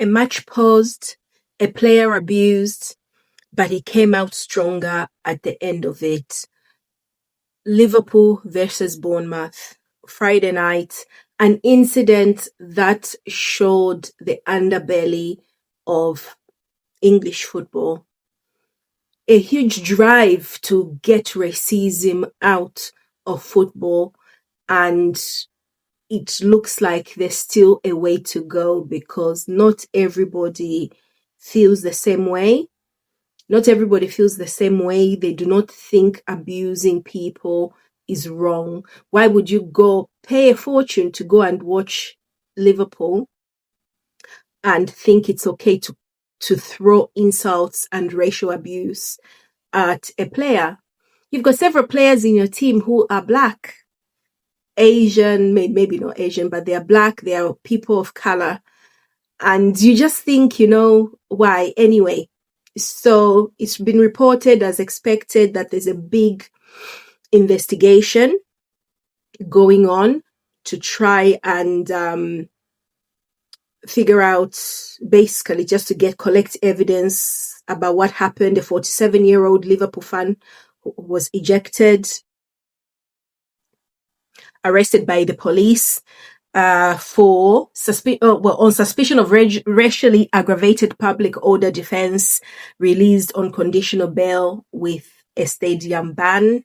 A match paused, a player abused, but he came out stronger at the end of it. Liverpool versus Bournemouth, Friday night, an incident that showed the underbelly of English football. A huge drive to get racism out of football, and it looks like there's still a way to go because not everybody feels the same way. Not everybody feels the same way. They do not think abusing people is wrong. Why would you go pay a fortune to go and watch Liverpool and think it's okay to throw insults and racial abuse at a player? You've got several players in your team who are black, Asian, maybe not Asian, but they are black, they are people of color. And you just think, why? Anyway, so it's been reported as expected that there's a big investigation going on to try and figure out, basically just to collect evidence about what happened. A 47-year-old Liverpool fan was arrested by the police on suspicion of racially aggravated public order defense, released on conditional bail with a stadium ban.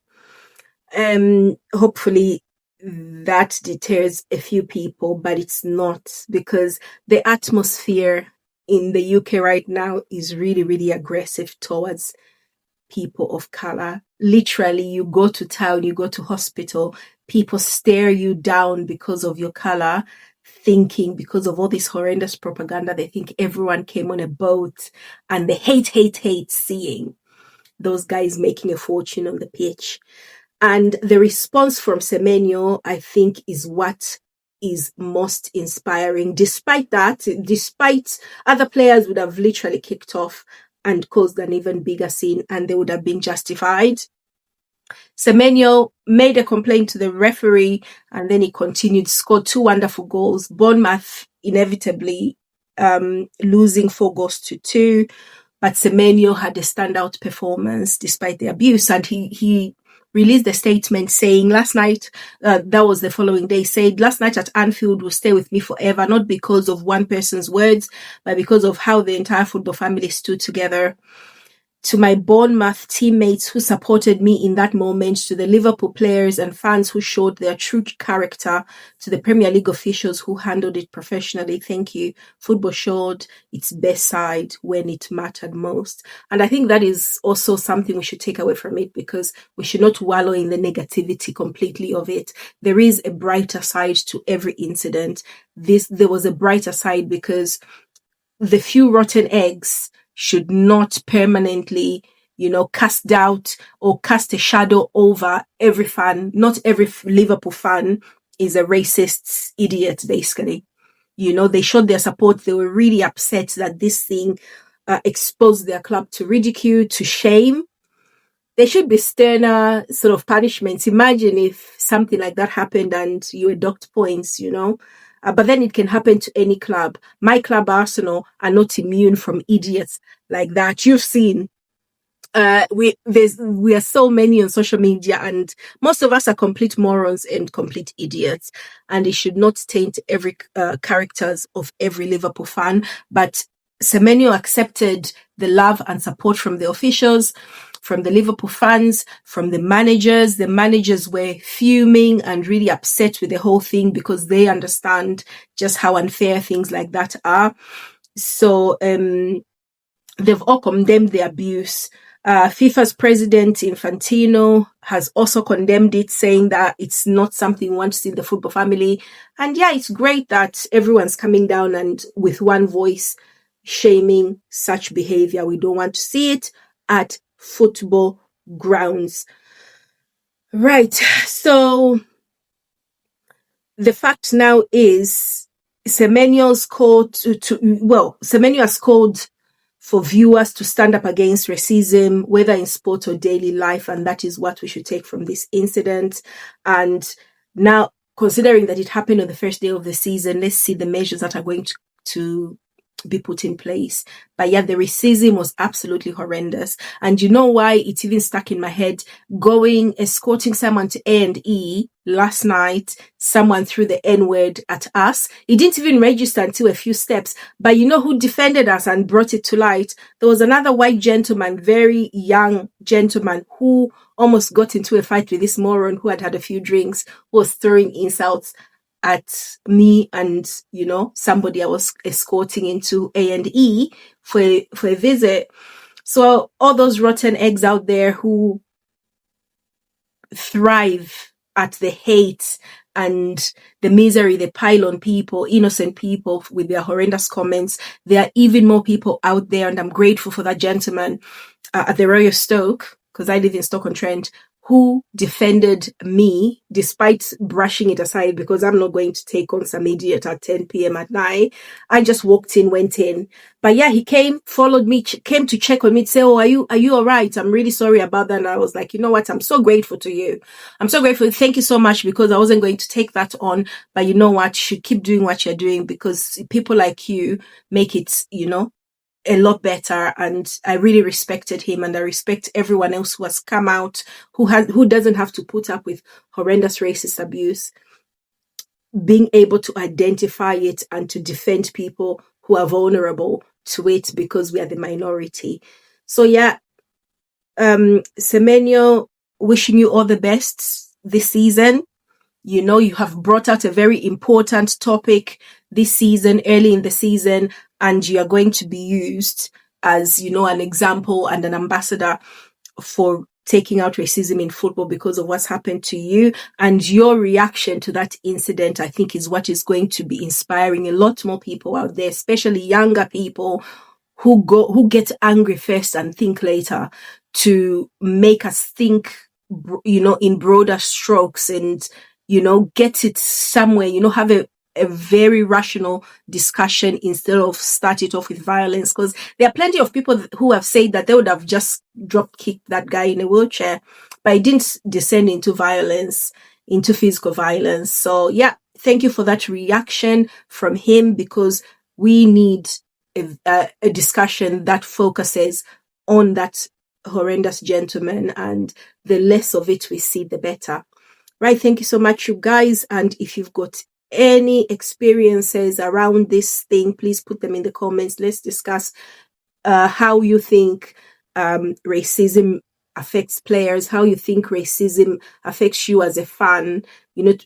Hopefully that deters a few people, but it's not, because the atmosphere in the UK right now is really, really aggressive towards people of color. Literally, you go to town, you go to hospital, people stare you down because of your color, thinking, because of all this horrendous propaganda, they think everyone came on a boat, and they hate seeing those guys making a fortune on the pitch. And the response from Semenyo, I think, is what is most inspiring. Despite other players would have literally kicked off and caused an even bigger scene, and they would have been justified. Semenyo made a complaint to the referee, and then he continued, scored 2 wonderful goals. Bournemouth inevitably losing 4-2, but Semenyo had a standout performance despite the abuse, and he released a statement saying last night, that was the following day, said, "Last night at Anfield will stay with me forever, not because of one person's words, but because of how the entire football family stood together. To my Bournemouth teammates who supported me in that moment, to the Liverpool players and fans who showed their true character, to the Premier League officials who handled it professionally, thank you. Football showed its best side when it mattered most." And I think that is also something we should take away from it, because we should not wallow in the negativity completely of it. There is a brighter side to every incident. There was a brighter side, because the few rotten eggs should not permanently, cast doubt or cast a shadow over every fan. Not every Liverpool fan is a racist idiot, basically. They showed their support. They were really upset that this thing exposed their club to ridicule, to shame. There should be sterner sort of punishments. Imagine if something like that happened and you were docked points, but then it can happen to any club. My club, Arsenal, are not immune from idiots like that. You've seen, we are so many on social media, and most of us are complete morons and complete idiots. And it should not taint every characters of every Liverpool fan. But Semenyo accepted the love and support from the officials, from the Liverpool fans, from the managers. The managers were fuming and really upset with the whole thing, because they understand just how unfair things like that are. So they've all condemned the abuse. FIFA's president, Infantino, has also condemned it, saying that it's not something we want to see in the football family. And yeah, it's great that everyone's coming down and with one voice shaming such behavior. We don't want to see it at football grounds. Right. So the fact now is Semenyo has called for viewers to stand up against racism, whether in sport or daily life, and that is what we should take from this incident. And now, considering that it happened on the first day of the season, let's see the measures that are going to be put in place. But yeah, the racism was absolutely horrendous. And you know why it's even stuck in my head? Escorting someone to A&E last night, someone threw the N-word at us. It didn't even register until a few steps. But you know who defended us and brought it to light? There was another white gentleman, very young gentleman, who almost got into a fight with this moron who had a few drinks, who was throwing insults at me and, somebody I was escorting into A&E for a visit. So all those rotten eggs out there who thrive at the hate and the misery they pile on people, innocent people, with their horrendous comments. There are even more people out there, and I'm grateful for that gentleman at the Royal Stoke, because I live in Stoke-on-Trent, who defended me despite brushing it aside, because I'm not going to take on some idiot at 10 p.m. at night. I just walked in, went in. But yeah, he came, followed me, came to check on me, to say, oh, are you all right? I'm really sorry about that. And I was like, you know what? I'm so grateful to you. I'm so grateful. Thank you so much, because I wasn't going to take that on. But you know what? You should keep doing what you're doing, because people like you make it, a lot better. And I really respected him, and I respect everyone else who has come out, who doesn't have to put up with horrendous racist abuse, being able to identify it and to defend people who are vulnerable to it, because we are the minority. So yeah, Semenyo, wishing you all the best this season. You have brought out a very important topic this season, early in the season, and you are going to be used as, an example and an ambassador for taking out racism in football because of what's happened to you. And your reaction to that incident, I think, is what is going to be inspiring a lot more people out there, especially younger people who get angry first and think later, to make us think, in broader strokes and, get it somewhere, have a very rational discussion instead of start it off with violence. Because there are plenty of people who have said that they would have just drop kicked that guy in a wheelchair, but it didn't descend into violence, into physical violence. So yeah, thank you for that reaction from him, because we need a discussion that focuses on that horrendous gentleman, and the less of it we see, the better. Right, thank you so much, you guys. And if you've got any experiences around this thing, please put them in the comments. Let's discuss how you think racism affects players, how you think racism affects you as a fan,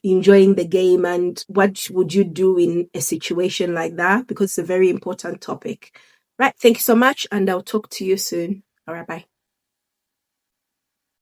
enjoying the game, and what would you do in a situation like that, because it's a very important topic. Right, thank you so much, and I'll talk to you soon. All right, bye.